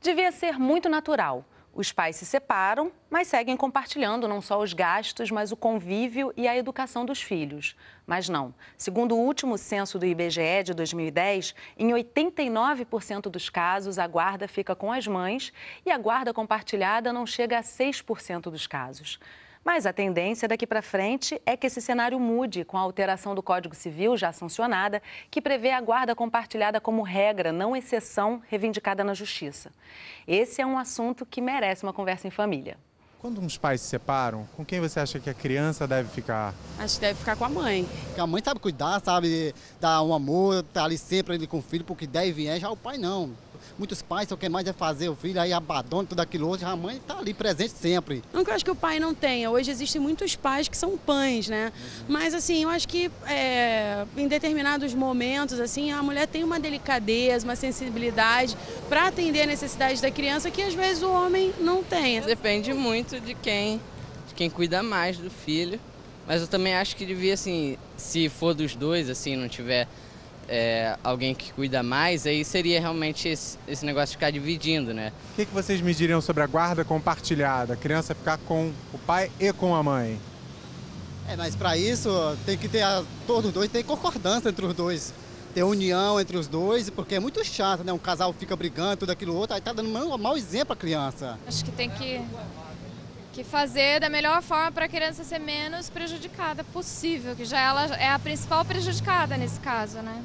Devia ser muito natural. Os pais se separam, mas seguem compartilhando não só os gastos, mas o convívio e a educação dos filhos. Mas não. Segundo o último censo do IBGE de 2010, em 89% dos casos, a guarda fica com as mães e a guarda compartilhada não chega a 6% dos casos. Mas a tendência daqui para frente é que esse cenário mude com a alteração do Código Civil, já sancionada, que prevê a guarda compartilhada como regra, não exceção, reivindicada na Justiça. Esse é um assunto que merece uma conversa em família. Quando uns pais se separam, com quem você acha que a criança deve ficar? Acho que deve ficar com a mãe. Porque a mãe sabe cuidar, sabe dar um amor, tá ali sempre ali com o filho, porque deve e já o pai não. Muitos pais só querem mais é fazer o filho, aí abandona tudo aquilo outro, a mãe está ali presente sempre. Não que eu acho que o pai não tenha. Hoje existem muitos pais que são pães, né? Mas assim, eu acho que em determinados momentos, assim, a mulher tem uma delicadeza, uma sensibilidade para atender a necessidade da criança que às vezes o homem não tem. Depende muito de quem cuida mais do filho. Mas eu também acho que devia, assim, se for dos dois, assim, não tiver alguém que cuida mais, aí seria realmente esse negócio de ficar dividindo, né? O que vocês me diriam sobre a guarda compartilhada? A criança ficar com o pai e com a mãe? Mas para isso tem que ter todos os dois, tem concordância entre os dois. Ter união entre os dois, porque é muito chato, né? Um casal fica brigando, tudo aquilo outro, aí tá dando um mau exemplo à criança. Acho que tem que fazer da melhor forma para a criança ser menos prejudicada possível, que já ela é a principal prejudicada nesse caso, né?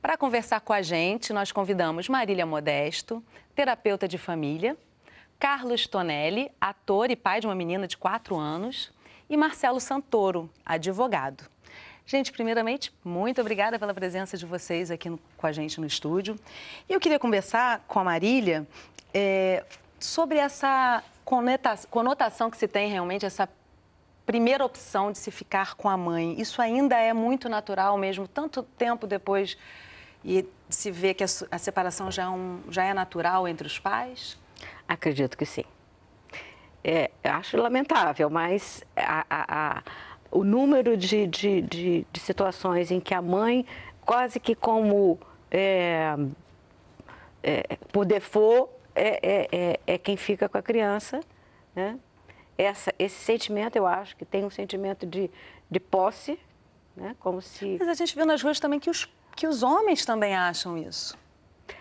Para conversar com a gente, nós convidamos Marília Modesto, terapeuta de família, Carlos Tonelli, ator e pai de uma menina de 4 anos, e Marcelo Santoro, advogado. Gente, primeiramente, muito obrigada pela presença de vocês aqui com a gente no estúdio. E eu queria conversar com a Marília sobre essa conotação que se tem realmente, essa primeira opção de se ficar com a mãe. Isso ainda é muito natural mesmo, tanto tempo depois e se vê que a separação já é natural entre os pais? Acredito que sim. Acho lamentável, mas o número de situações em que a mãe, quase que como por default, é quem fica com a criança, né? Esse sentimento, eu acho que tem um sentimento de posse, né? Como se... Mas a gente vê nas ruas também que os homens também acham isso.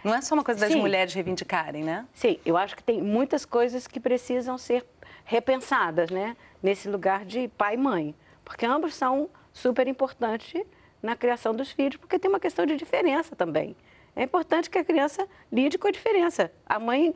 Não é só uma coisa das mulheres reivindicarem, né? Sim, eu acho que tem muitas coisas que precisam ser repensadas, né? Nesse lugar de pai e mãe. Porque ambos são super importantes na criação dos filhos, porque tem uma questão de diferença também. É importante que a criança lide com a diferença. A mãe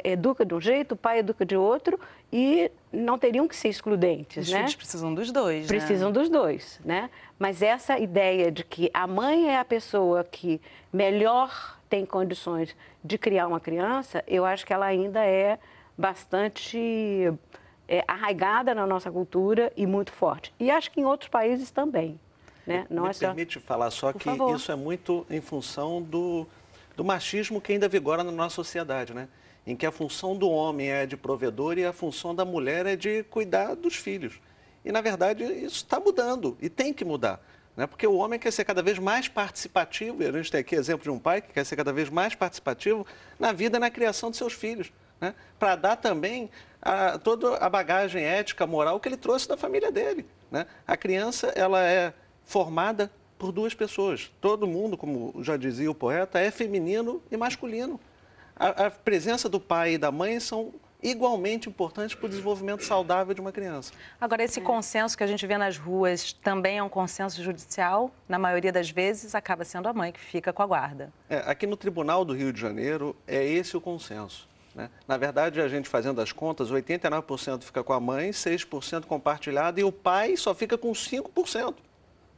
educa de um jeito, o pai educa de outro e não teriam que ser excludentes, né? Os filhos precisam dos dois, Precisam dos dois, né? Mas essa ideia de que a mãe é a pessoa que melhor tem condições de criar uma criança, eu acho que ela ainda é bastante arraigada na nossa cultura e muito forte. E acho que em outros países também. Né? Não Me permite falar só que isso é muito em função do machismo que ainda vigora na nossa sociedade, né? Em que a função do homem é de provedor e a função da mulher é de cuidar dos filhos. E, na verdade, isso está mudando e tem que mudar, né? Porque o homem quer ser cada vez mais participativo, e a gente tem aqui exemplo de um pai que quer ser cada vez mais participativo na vida e na criação de seus filhos, né? Para dar também toda a bagagem ética, moral que ele trouxe da família dele, né? A criança, ela é formada por duas pessoas. Todo mundo, como já dizia o poeta, é feminino e masculino. A presença do pai e da mãe são igualmente importantes para o desenvolvimento saudável de uma criança. Agora, esse consenso que a gente vê nas ruas também é um consenso judicial? Na maioria das vezes, acaba sendo a mãe que fica com a guarda. Aqui no Tribunal do Rio de Janeiro, é esse o consenso, né? Na verdade, a gente fazendo as contas, 89% fica com a mãe, 6% compartilhado e o pai só fica com 5%.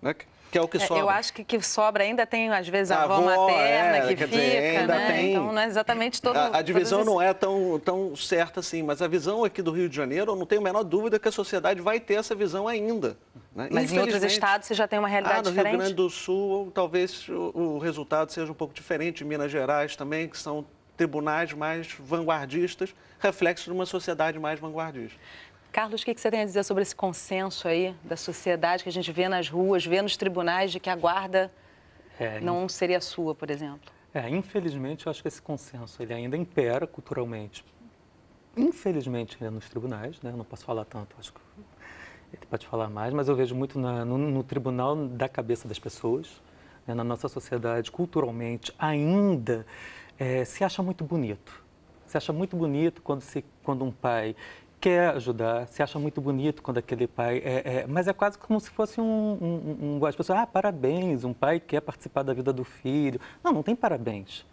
Né? Que é o que sobra. Eu acho que sobra ainda tem, às vezes, a avó materna que fica, né? Tem. Então, não é exatamente todo... A divisão não é tão certa assim, mas a visão aqui do Rio de Janeiro, eu não tenho a menor dúvida que a sociedade vai ter essa visão ainda. Né? Mas em outros estados você já tem uma realidade diferente? No Rio Grande do Sul, talvez o resultado seja um pouco diferente. Em Minas Gerais também, que são tribunais mais vanguardistas, reflexo de uma sociedade mais vanguardista. Carlos, o que você tem a dizer sobre esse consenso aí da sociedade que a gente vê nas ruas, vê nos tribunais de que a guarda não seria sua, por exemplo? Infelizmente, eu acho que esse consenso ele ainda impera culturalmente. Infelizmente, ainda nos tribunais, né? Eu não posso falar tanto, acho que ele pode falar mais, mas eu vejo muito no tribunal da cabeça das pessoas, né? Na nossa sociedade, culturalmente, ainda se acha muito bonito. Se acha muito bonito quando um pai quer ajudar, se acha muito bonito quando aquele pai mas é quase como se fosse as pessoas, parabéns, um pai quer participar da vida do filho. Não tem parabéns.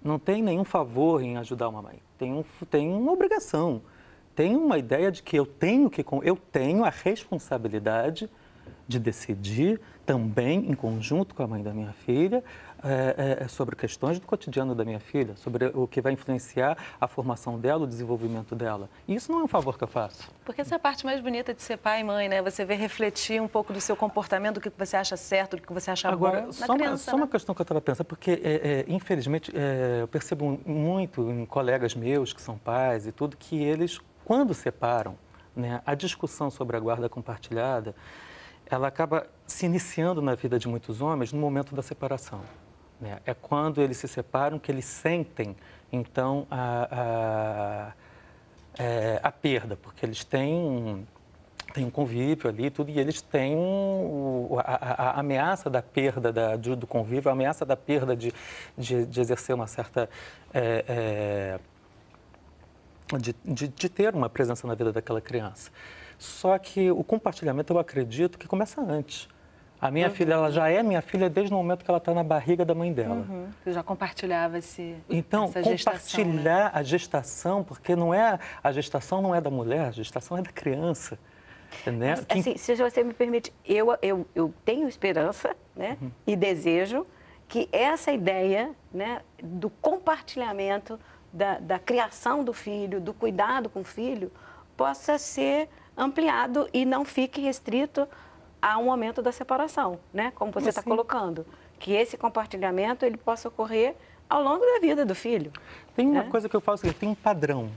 Não tem nenhum favor em ajudar uma mãe. Tem uma obrigação. Tem uma ideia de que eu tenho a responsabilidade de decidir também, em conjunto com a mãe da minha filha, sobre questões do cotidiano da minha filha, sobre o que vai influenciar a formação dela, o desenvolvimento dela. E isso não é um favor que eu faço. Porque essa é a parte mais bonita de ser pai e mãe, né? Você vê refletir um pouco do seu comportamento, do que você acha certo, do que você acha bom na criança. Só uma questão que eu estava pensando, porque, infelizmente, eu percebo muito em colegas meus que são pais e tudo, que eles, quando separam, né, a discussão sobre a guarda compartilhada, ela acaba se iniciando na vida de muitos homens no momento da separação. Né? É quando eles se separam que eles sentem, então, a perda, porque eles têm um convívio ali tudo, e eles têm a ameaça da perda do convívio, a ameaça da perda de exercer uma certa... de ter uma presença na vida daquela criança. Só que o compartilhamento, eu acredito que começa antes. A minha filha, ela já é minha filha desde o momento que ela está na barriga da mãe dela. Você já compartilhava essa gestação, compartilhar, né? A gestação, porque a gestação não é da mulher, a gestação é da criança. Né? Mas, assim, se você me permite, eu tenho esperança, né, e desejo que essa ideia, né, do compartilhamento, da criação do filho, do cuidado com o filho, possa ser ampliado e não fique restrito a um momento da separação, né? Como você está colocando. Que esse compartilhamento ele possa ocorrer ao longo da vida do filho. Tem uma coisa que eu falo, tem um padrão.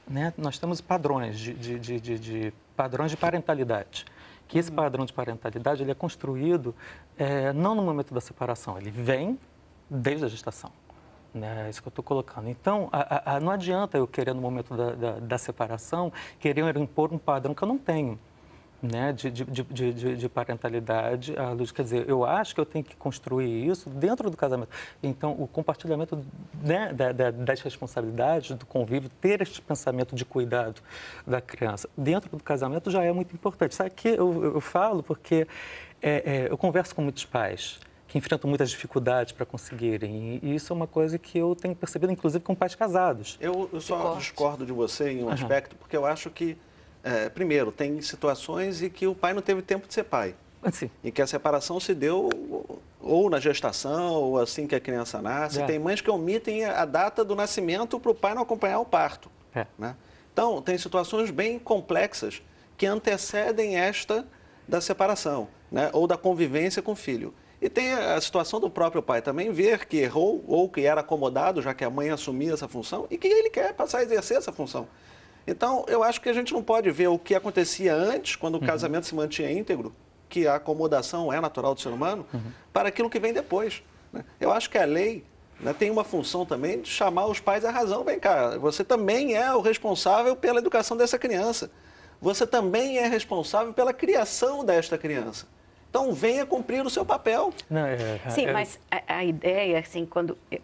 Né? Nós temos padrões padrões de parentalidade. Que esse padrão de parentalidade ele é construído não no momento da separação, ele vem desde a gestação. É isso que eu estou colocando. Então, não adianta eu querer, no momento da separação, querer impor um padrão que eu não tenho, né, de parentalidade. Quer dizer, eu acho que eu tenho que construir isso dentro do casamento. Então, o compartilhamento, né, das responsabilidades, do convívio, ter este pensamento de cuidado da criança dentro do casamento já é muito importante. Sabe que eu falo porque eu converso com muitos pais que enfrentam muitas dificuldades para conseguirem. E isso é uma coisa que eu tenho percebido, inclusive, com pais casados. Eu só discordo de você em um aspecto, porque eu acho que, primeiro, tem situações em que o pai não teve tempo de ser pai. Sim. E que a separação se deu ou na gestação, ou assim que a criança nasce. Tem mães que omitem a data do nascimento para o pai não acompanhar o parto. Né? Então, tem situações bem complexas que antecedem esta da separação, né? Ou da convivência com o filho. E tem a situação do próprio pai também ver que errou ou que era acomodado, já que a mãe assumia essa função, e que ele quer passar a exercer essa função. Então, eu acho que a gente não pode ver o que acontecia antes, quando o casamento se mantinha íntegro, que a acomodação é natural do ser humano, para aquilo que vem depois. Né? Eu acho que a lei, né, tem uma função também de chamar os pais à razão. Vem cá, você também é o responsável pela educação dessa criança. Você também é responsável pela criação desta criança. Então, venha cumprir o seu papel. Sim, mas a ideia, assim,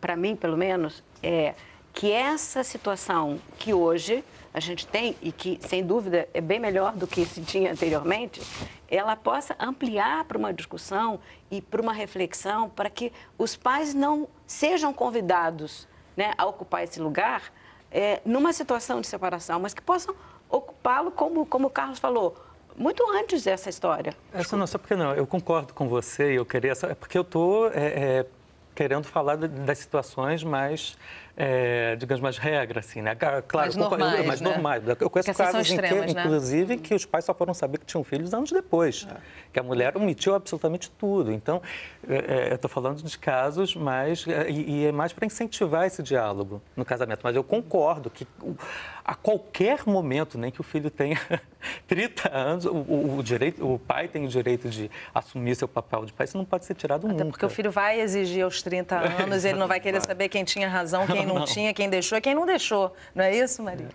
para mim, pelo menos, é que essa situação que hoje a gente tem, e que, sem dúvida, é bem melhor do que se tinha anteriormente, ela possa ampliar para uma discussão e para uma reflexão, para que os pais não sejam convidados, né, a ocupar esse lugar numa situação de separação, mas que possam ocupá-lo, como o Carlos falou, muito antes dessa história. Só porque não, eu concordo com você, eu queria, porque eu estou querendo falar das situações mais digamos, mais regra, assim, né? Claro, mais normais, mais né? normais. Eu conheço casos extremas, né? inclusive, que os pais só foram saber que tinham filhos anos depois, que a mulher omitiu absolutamente tudo. Então, eu estou falando de casos mais... E é mais para incentivar esse diálogo no casamento. Mas eu concordo que a qualquer momento, nem que o filho tenha 30 anos, o pai tem o direito de assumir seu papel de pai, isso não pode ser tirado nunca. Até porque o filho vai exigir aos 30 anos, ele não vai querer saber quem tinha razão, quem não tinha, quem deixou e quem não deixou. Não é isso, Maria?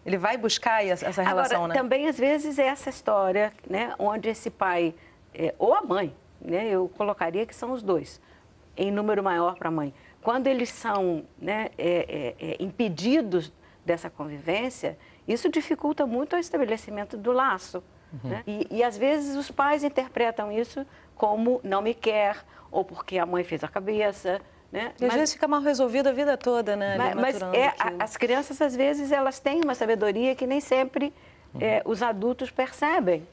Ele vai buscar essa relação, Agora, né? também, às vezes, é essa história, né, onde esse pai, ou a mãe, né, eu colocaria que são os dois, em número maior para a mãe. Quando eles são, né, impedidos dessa convivência, isso dificulta muito o estabelecimento do laço. Né? E, às vezes, os pais interpretam isso como não me quer, ou porque a mãe fez a cabeça. Né? E às vezes fica mal resolvido a vida toda, né? Mas as crianças, às vezes, elas têm uma sabedoria que nem sempre os adultos percebem.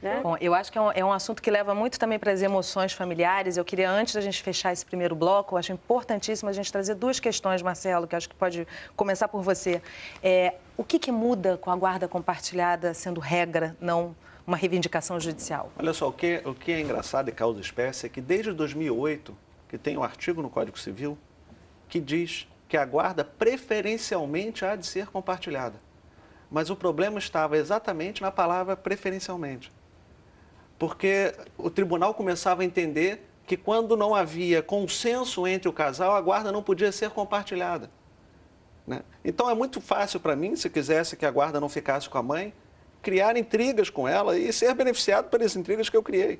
Né? Bom, eu acho que é um assunto que leva muito também para as emoções familiares. Eu queria, antes da gente fechar esse primeiro bloco, eu acho importantíssimo a gente trazer duas questões, Marcelo, que acho que pode começar por você. O que muda com a guarda compartilhada sendo regra, não uma reivindicação judicial? Olha só, o que é engraçado e causa espécie é que desde 2008, que tem um artigo no Código Civil que diz que a guarda preferencialmente há de ser compartilhada. Mas o problema estava exatamente na palavra preferencialmente. Porque o tribunal começava a entender que quando não havia consenso entre o casal, a guarda não podia ser compartilhada. Né? Então é muito fácil para mim, se quisesse que a guarda não ficasse com a mãe, criar intrigas com ela e ser beneficiado pelas intrigas que eu criei.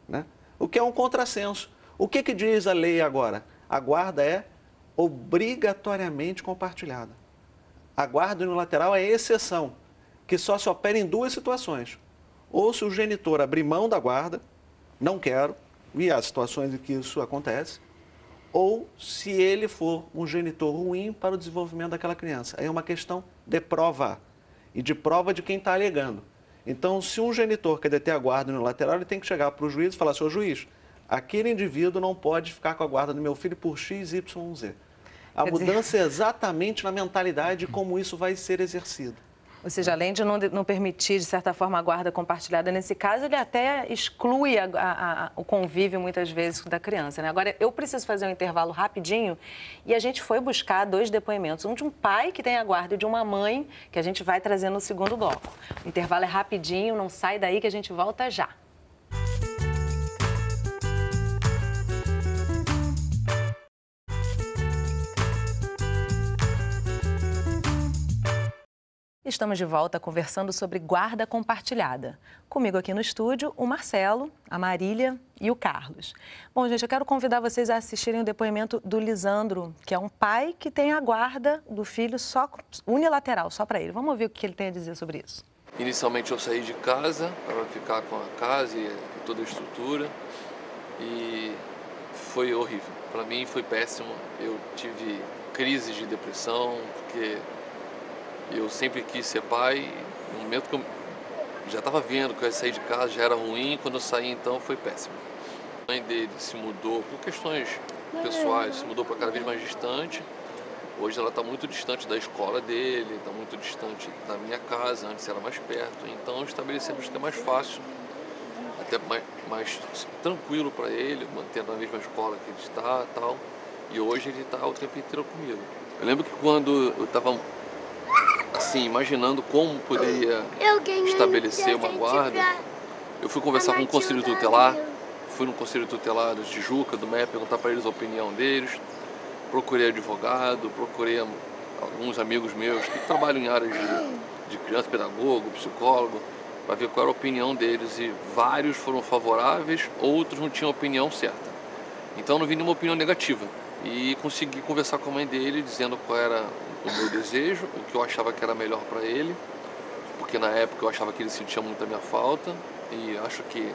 Né? O que é um contrassenso. O que diz a lei agora? A guarda é obrigatoriamente compartilhada. A guarda unilateral é exceção, que só se opera em duas situações. Ou se o genitor abrir mão da guarda, não quero, e há situações em que isso acontece, ou se ele for um genitor ruim para o desenvolvimento daquela criança. Aí é uma questão de prova, e de prova de quem está alegando. Então, se um genitor quer deter a guarda unilateral, ele tem que chegar para o juiz e falar, senhor juiz, aquele indivíduo não pode ficar com a guarda do meu filho por X, Y, Z. A mudança é exatamente na mentalidade de como isso vai ser exercido. Ou seja, além de não permitir, de certa forma, a guarda compartilhada nesse caso, ele até exclui o convívio, muitas vezes, da criança. Né? Agora, eu preciso fazer um intervalo rapidinho e a gente foi buscar dois depoimentos. Um de um pai que tem a guarda e de uma mãe, que a gente vai trazer no segundo bloco. O intervalo é rapidinho, não sai daí que a gente volta já. Estamos de volta conversando sobre guarda compartilhada. Comigo aqui no estúdio, o Marcelo, a Marília e o Carlos. Bom, gente, eu quero convidar vocês a assistirem o depoimento do Lisandro, que é um pai que tem a guarda do filho só unilateral, só para ele. Vamos ouvir o que ele tem a dizer sobre isso. Inicialmente eu saí de casa para ficar com a casa e toda a estrutura e foi horrível. Para mim foi péssimo. Eu tive crises de depressão, porque eu sempre quis ser pai. No momento que eu já estava vendo que eu ia sair de casa já era ruim, quando eu saí então foi péssimo. A mãe dele se mudou por questões pessoais, se mudou para cada vez mais distante. Hoje ela está muito distante da escola dele, está muito distante da minha casa, antes era mais perto. Então estabelecemos que é mais fácil, até mais tranquilo para ele, mantendo a mesma escola que ele está e tal. E hoje ele está o tempo inteiro comigo. Eu lembro que quando eu estava assim, imaginando como poderia estabelecer uma guarda, eu fui conversar com o conselho tutelar, fui no conselho tutelar de Tijuca, do MEP, perguntar para eles a opinião deles, procurei advogado, procurei alguns amigos meus que trabalham em áreas de criança, pedagogo, psicólogo, para ver qual era a opinião deles, e vários foram favoráveis, outros não tinham opinião certa. Então não vi nenhuma opinião negativa e consegui conversar com a mãe dele, dizendo qual era o meu desejo, o que eu achava que era melhor para ele, porque na época eu achava que ele sentia muito a minha falta e acho que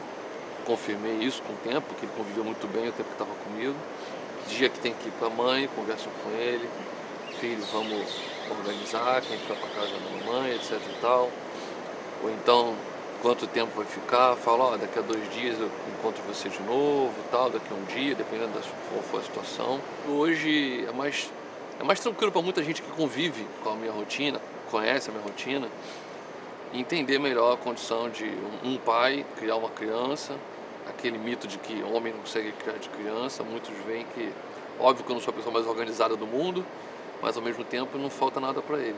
confirmei isso com o tempo, que ele conviveu muito bem o tempo que estava comigo. Dia que tem que ir com a mãe, converso com ele, filho, vamos organizar, que a gente vai para casa da mamãe, etc e tal. Ou então, quanto tempo vai ficar, falo, ó, daqui a 2 dias eu encontro você de novo, tal, daqui a 1 dia, dependendo de qual for a situação. Hoje é mais É mais tranquilo para muita gente que convive com a minha rotina, conhece a minha rotina, entender melhor a condição de um pai criar uma criança, aquele mito de que homem não consegue criar de criança. Muitos veem que, óbvio que eu não sou a pessoa mais organizada do mundo, mas ao mesmo tempo não falta nada para ele.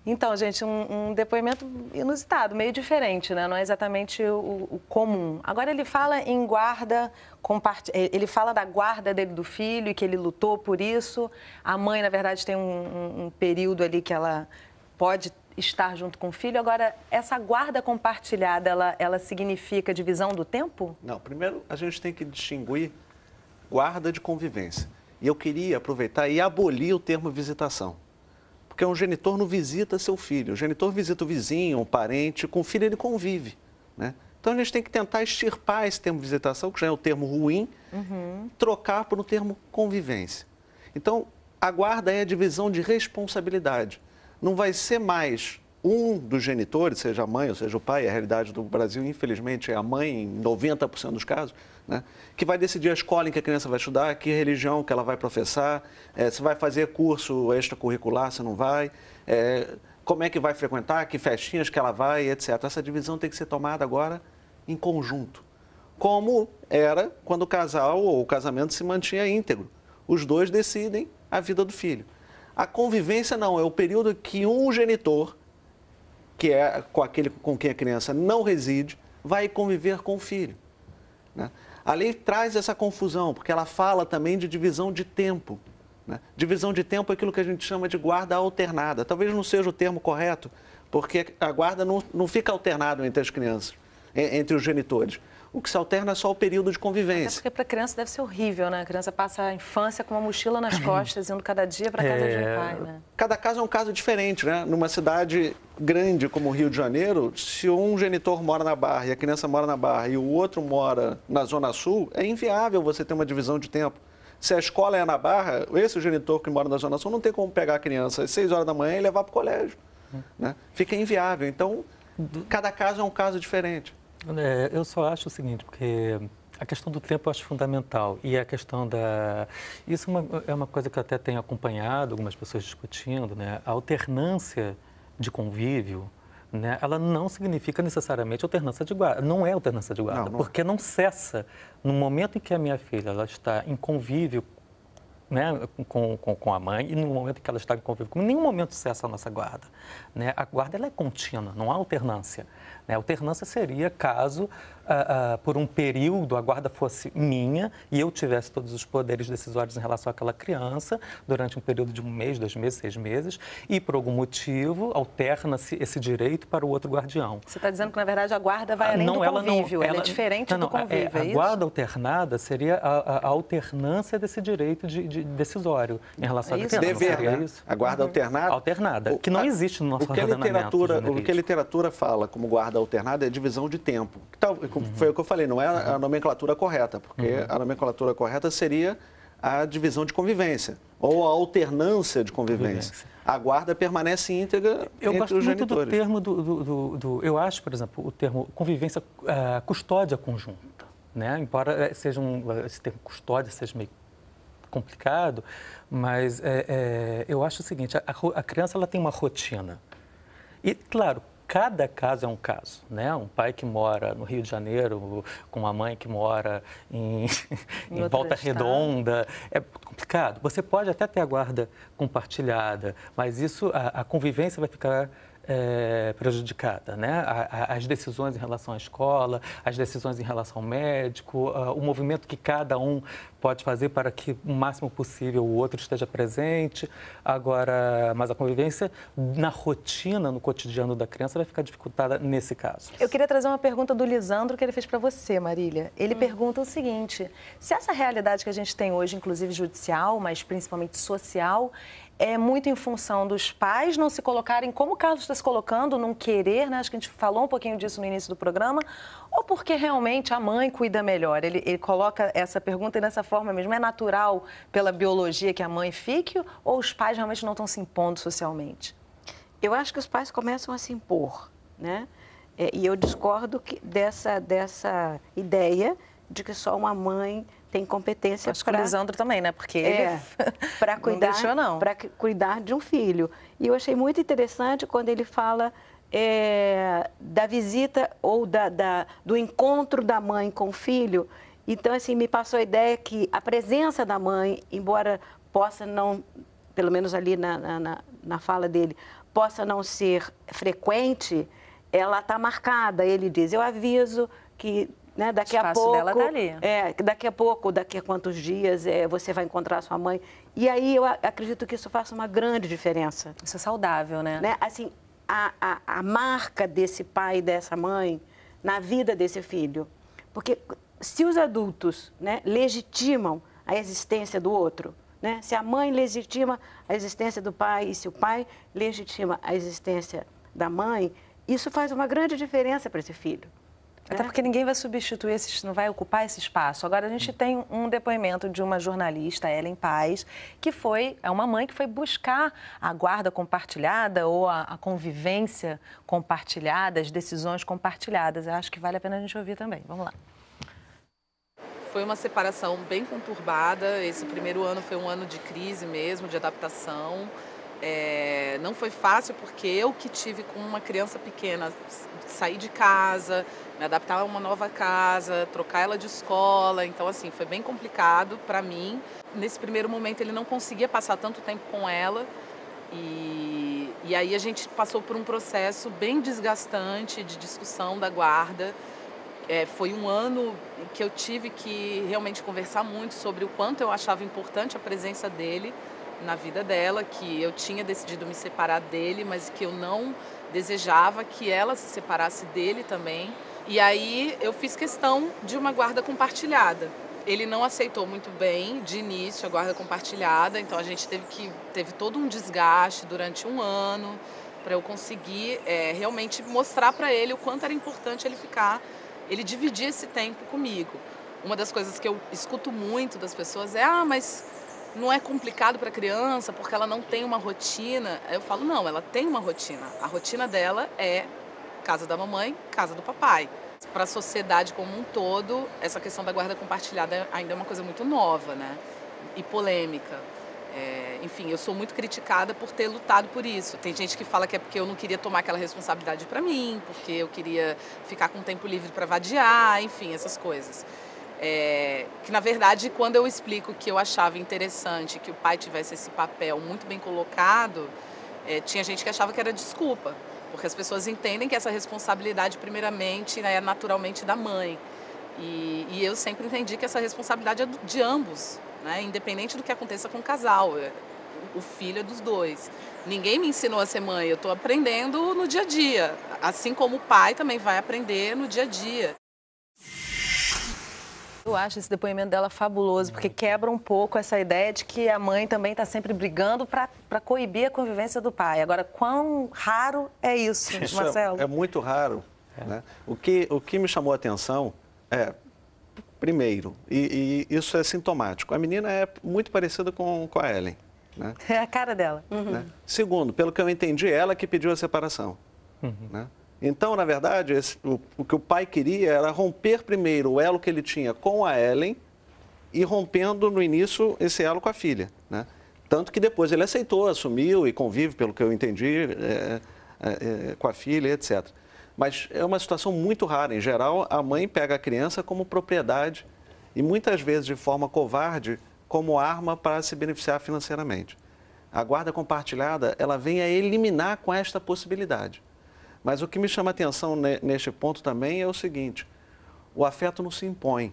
Então, gente, um depoimento inusitado, meio diferente, né? Não é exatamente o comum. Agora ele fala em guarda, ele fala da guarda dele do filho e que ele lutou por isso. A mãe, na verdade, tem um período ali que ela pode estar junto com o filho. Agora, essa guarda compartilhada, ela significa divisão do tempo? Não, primeiro a gente tem que distinguir guarda de convivência. E eu queria aproveitar e abolir o termo visitação. Porque um genitor não visita seu filho. O genitor visita o vizinho, o parente, com o filho ele convive, né? Então a gente tem que tentar extirpar esse termo visitação, que já é um termo ruim, trocar por um termo convivência. Então, a guarda é a divisão de responsabilidade. Não vai ser mais um dos genitores, seja a mãe ou seja o pai, a realidade do Brasil, infelizmente, é a mãe em 90% dos casos, né, que vai decidir a escola em que a criança vai estudar, que religião que ela vai professar, se vai fazer curso extracurricular, se não vai, como é que vai frequentar, que festinhas que ela vai, etc. Essa divisão tem que ser tomada agora em conjunto, como era quando o casal ou o casamento se mantinha íntegro. Os dois decidem a vida do filho. A convivência não, é o período que um genitor, que é com aquele com quem a criança não reside, vai conviver com o filho, né? A lei traz essa confusão, porque ela fala também de divisão de tempo, né? Divisão de tempo é aquilo que a gente chama de guarda alternada. Talvez não seja o termo correto, porque a guarda não fica alternada entre as crianças, entre os genitores. O que se alterna é só o período de convivência. Até porque para a criança deve ser horrível, né? A criança passa a infância com uma mochila nas costas, indo cada dia para casa de um pai, né? Cada caso é um caso diferente, né? Numa cidade grande como o Rio de Janeiro, se um genitor mora na Barra e a criança mora na Barra e o outro mora na Zona Sul, é inviável você ter uma divisão de tempo. Se a escola é na Barra, esse genitor que mora na Zona Sul não tem como pegar a criança às 6 horas da manhã e levar para o colégio, né? Fica inviável. Então, cada caso é um caso diferente. Eu só acho o seguinte, porque a questão do tempo eu acho fundamental e a questão da... Isso é uma coisa que eu até tenho acompanhado algumas pessoas discutindo, né? A alternância de convívio, né? Ela não significa necessariamente alternância de guarda, não é alternância de guarda, porque não cessa. No momento em que a minha filha ela está em convívio, né, com a mãe, e no momento em que ela está em convívio comigo, em nenhum momento cessa a nossa guarda, né? A guarda ela é contínua, não há alternância, né? A alternância seria caso, por um período, a guarda fosse minha e eu tivesse todos os poderes decisórios em relação àquela criança durante um período de 1 mês, 2 meses, 6 meses, e por algum motivo alterna-se esse direito para o outro guardião. Você está dizendo que, na verdade, a guarda vai além do convívio, ela é diferente do convívio, é isso? A guarda alternada seria a alternância desse direito decisório em relação à criança. Dever, né? A guarda alternada, que não existe no nosso ordenamento. O que a literatura fala como guarda alternada é divisão de tempo. Foi o que eu falei, não é a nomenclatura correta, porque a nomenclatura correta seria a divisão de convivência ou a alternância de convivência. A guarda permanece íntegra entre os genitores. Eu gosto muito do termo eu acho, por exemplo, o termo convivência, custódia conjunta, né? Embora esse termo custódia seja meio complicado, mas eu acho o seguinte, a criança ela tem uma rotina e, claro, cada caso é um caso, né? Um pai que mora no Rio de Janeiro com uma mãe que mora em Volta Redonda, é complicado. Você pode até ter a guarda compartilhada, mas isso, a convivência vai ficar prejudicada, né? As decisões em relação à escola, as decisões em relação ao médico, o movimento que cada um pode fazer para que o máximo possível o outro esteja presente. Agora, mas a convivência na rotina, no cotidiano da criança vai ficar dificultada nesse caso. Eu queria trazer uma pergunta do Lisandro que ele fez para você, Marília. Ele pergunta o seguinte: se essa realidade que a gente tem hoje, inclusive judicial, mas principalmente social, é muito em função dos pais não se colocarem, como o Carlos está se colocando, não querer, né? Acho que a gente falou um pouquinho disso no início do programa, ou porque realmente a mãe cuida melhor? Ele coloca essa pergunta dessa forma mesmo. É natural pela biologia que a mãe fique ou os pais realmente não estão se impondo socialmente? Eu acho que os pais começam a se impor, né? E eu discordo dessa ideia de que só uma mãe tem competência para... o Lisandro também, né? Porque ele para cuidar, não deixou, não. Para cuidar de um filho. E eu achei muito interessante quando ele fala da visita ou do encontro da mãe com o filho. Então, assim, me passou a ideia que a presença da mãe, embora possa não, pelo menos ali na fala dele, possa não ser frequente, ela está marcada. Ele diz, eu aviso que... Né, daqui a pouco, dela tá ali. Daqui a pouco, daqui a quantos dias você vai encontrar sua mãe. E aí eu acredito que isso faça uma grande diferença. Isso é saudável, né? Assim, a marca desse pai e dessa mãe na vida desse filho. Porque se os adultos, né, legitimam a existência do outro, né, se a mãe legitima a existência do pai e se o pai legitima a existência da mãe, isso faz uma grande diferença para esse filho. Até porque ninguém vai substituir, não vai ocupar esse espaço. Agora, a gente tem um depoimento de uma jornalista, Ellen Paz, que é uma mãe que foi buscar a guarda compartilhada ou a convivência compartilhada, as decisões compartilhadas. Eu acho que vale a pena a gente ouvir também. Vamos lá. Foi uma separação bem conturbada. Esse primeiro ano foi um ano de crise mesmo, de adaptação. Não foi fácil porque eu que tive com uma criança pequena, sair de casa, me adaptar a uma nova casa, trocar ela de escola, então assim, foi bem complicado para mim. Nesse primeiro momento ele não conseguia passar tanto tempo com ela e aí a gente passou por um processo bem desgastante de discussão da guarda. Foi um ano que eu tive que realmente conversar muito sobre o quanto eu achava importante a presença dele na vida dela, que eu tinha decidido me separar dele, mas que eu não desejava que ela se separasse dele também. E aí eu fiz questão de uma guarda compartilhada. Ele não aceitou muito bem de início a guarda compartilhada, então a gente teve todo um desgaste durante um ano para eu conseguir realmente mostrar para ele o quanto era importante ele dividir esse tempo comigo. Uma das coisas que eu escuto muito das pessoas é, mas não é complicado para a criança porque ela não tem uma rotina. Eu falo, não, ela tem uma rotina. A rotina dela é casa da mamãe, casa do papai. Para a sociedade como um todo, essa questão da guarda compartilhada ainda é uma coisa muito nova, né? E polêmica. Enfim, eu sou muito criticada por ter lutado por isso. Tem gente que fala que é porque eu não queria tomar aquela responsabilidade para mim, porque eu queria ficar com tempo livre para vadiar, enfim, essas coisas. Que na verdade, quando eu explico que eu achava interessante que o pai tivesse esse papel muito bem colocado, tinha gente que achava que era desculpa, porque as pessoas entendem que essa responsabilidade primeiramente é naturalmente da mãe e eu sempre entendi que essa responsabilidade é de ambos, né? Independente do que aconteça com o casal, o filho é dos dois. Ninguém me ensinou a ser mãe, eu estou aprendendo no dia a dia, assim como o pai também vai aprender no dia a dia. Eu acho esse depoimento dela fabuloso, porque quebra um pouco essa ideia de que a mãe também está sempre brigando para coibir a convivência do pai. Agora, quão raro é isso, Marcelo? É muito raro. Né? O que me chamou a atenção primeiro, e isso é sintomático, a menina é muito parecida com a Ellen. Né? É a cara dela. Né? Segundo, pelo que eu entendi, ela que pediu a separação. Né? Então, na verdade, o que o pai queria era romper primeiro o elo que ele tinha com a Ellen e rompendo no início esse elo com a filha. Né? Tanto que depois ele aceitou, assumiu e convive, pelo que eu entendi, com a filha, etc. Mas é uma situação muito rara. Em geral, a mãe pega a criança como propriedade e muitas vezes de forma covarde como arma para se beneficiar financeiramente. A guarda compartilhada, ela vem a eliminar com esta possibilidade. Mas o que me chama a atenção neste ponto também é o seguinte, o afeto não se impõe,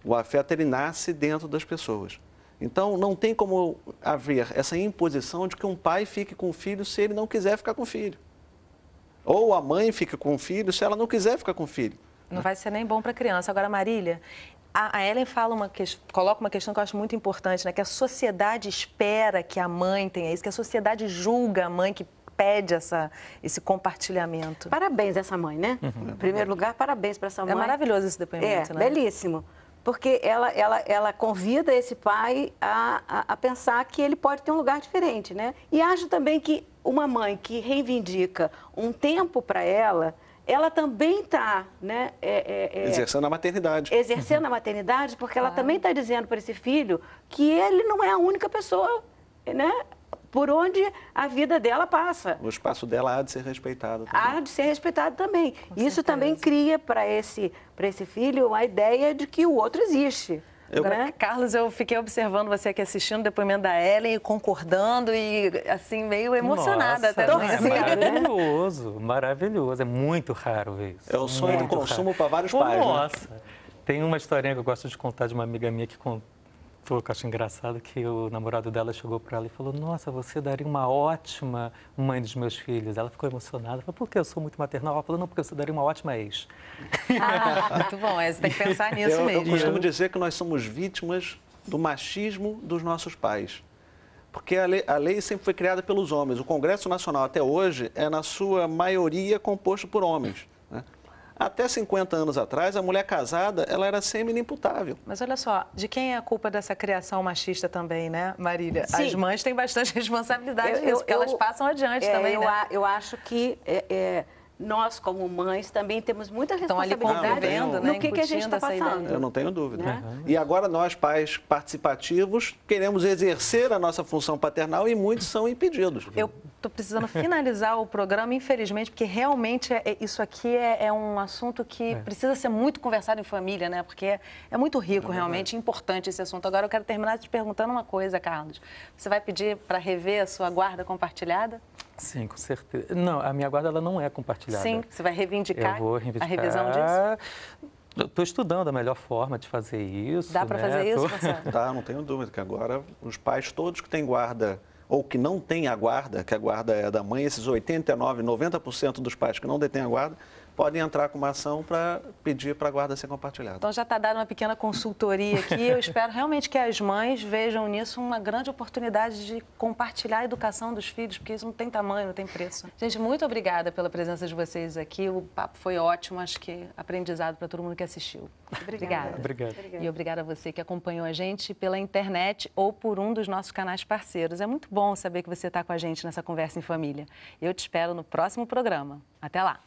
o afeto ele nasce dentro das pessoas. Então não tem como haver essa imposição de que um pai fique com o filho se ele não quiser ficar com o filho. Ou a mãe fica com o filho se ela não quiser ficar com o filho. Não vai ser nem bom para a criança. Agora, Marília, a Ellen coloca uma questão que eu acho muito importante, né? Que a sociedade espera que a mãe tenha isso, que a sociedade julga a mãe que pede esse compartilhamento. Parabéns a essa mãe, né? Em primeiro lugar, parabéns para essa mãe. É maravilhoso esse depoimento, né? Belíssimo. Porque ela convida esse pai a pensar que ele pode ter um lugar diferente, né? E acho também que uma mãe que reivindica um tempo para ela, ela também está, né, exercendo a maternidade. Exercendo a maternidade, porque ela também está dizendo para esse filho que ele não é a única pessoa, né, por onde a vida dela passa. O espaço dela há de ser respeitado também. Há de ser respeitado também. Isso também cria para esse filho a ideia de que o outro existe. Agora, Carlos, eu fiquei observando você aqui assistindo o depoimento da Ellen, concordando e, assim, meio emocionada. Nossa, até é maravilhoso, maravilhoso. É muito raro ver isso. É o sonho do consumo para vários pais, nossa. Né? Tem uma historinha que eu gosto de contar de uma amiga minha que contou, que eu acho engraçado, que o namorado dela chegou para ela e falou: nossa, você daria uma ótima mãe dos meus filhos. Ela ficou emocionada. Falou: por que eu sou muito maternal? Ela falou: não, porque você daria uma ótima ex. Muito bom, você tem que pensar nisso mesmo. Eu costumo dizer que nós somos vítimas do machismo dos nossos pais. Porque a lei sempre foi criada pelos homens. O Congresso Nacional, até hoje, é, na sua maioria, composto por homens. Né? Até 50 anos atrás, a mulher casada, ela era semi-inimputável. Mas olha só, de quem é a culpa dessa criação machista também, né, Marília? Sim. As mães têm bastante responsabilidade nisso, porque elas passam adiante também, né? Eu acho que nós, como mães, também temos muita responsabilidade no que a gente está passando. Eu não tenho dúvida. Né? E agora nós, pais participativos, queremos exercer a nossa função paternal e muitos são impedidos. Eu estou precisando finalizar o programa, infelizmente, porque realmente isso aqui é um assunto que precisa ser muito conversado em família, né? Porque é muito rico, realmente, importante esse assunto. Agora eu quero terminar te perguntando uma coisa, Carlos. Você vai pedir para rever a sua guarda compartilhada? Sim, com certeza. Não, a minha guarda ela não é compartilhada. Sim, você vai reivindicar, eu vou reivindicar a revisão disso? Estou estudando a melhor forma de fazer isso. Dá para fazer isso, Marcelo? Tá, não tenho dúvida que agora os pais todos que têm guarda ou que não têm a guarda, que a guarda é da mãe, esses 89%, 90% dos pais que não detêm a guarda, podem entrar com uma ação para pedir para a guarda ser compartilhada. Então já está dada uma pequena consultoria aqui. Eu espero realmente que as mães vejam nisso uma grande oportunidade de compartilhar a educação dos filhos, porque isso não tem tamanho, não tem preço. Gente, muito obrigada pela presença de vocês aqui. O papo foi ótimo, acho que aprendizado para todo mundo que assistiu. Obrigada. Obrigado. E obrigada a você que acompanhou a gente pela internet ou por um dos nossos canais parceiros. É muito bom saber que você está com a gente nessa conversa em família. Eu te espero no próximo programa. Até lá!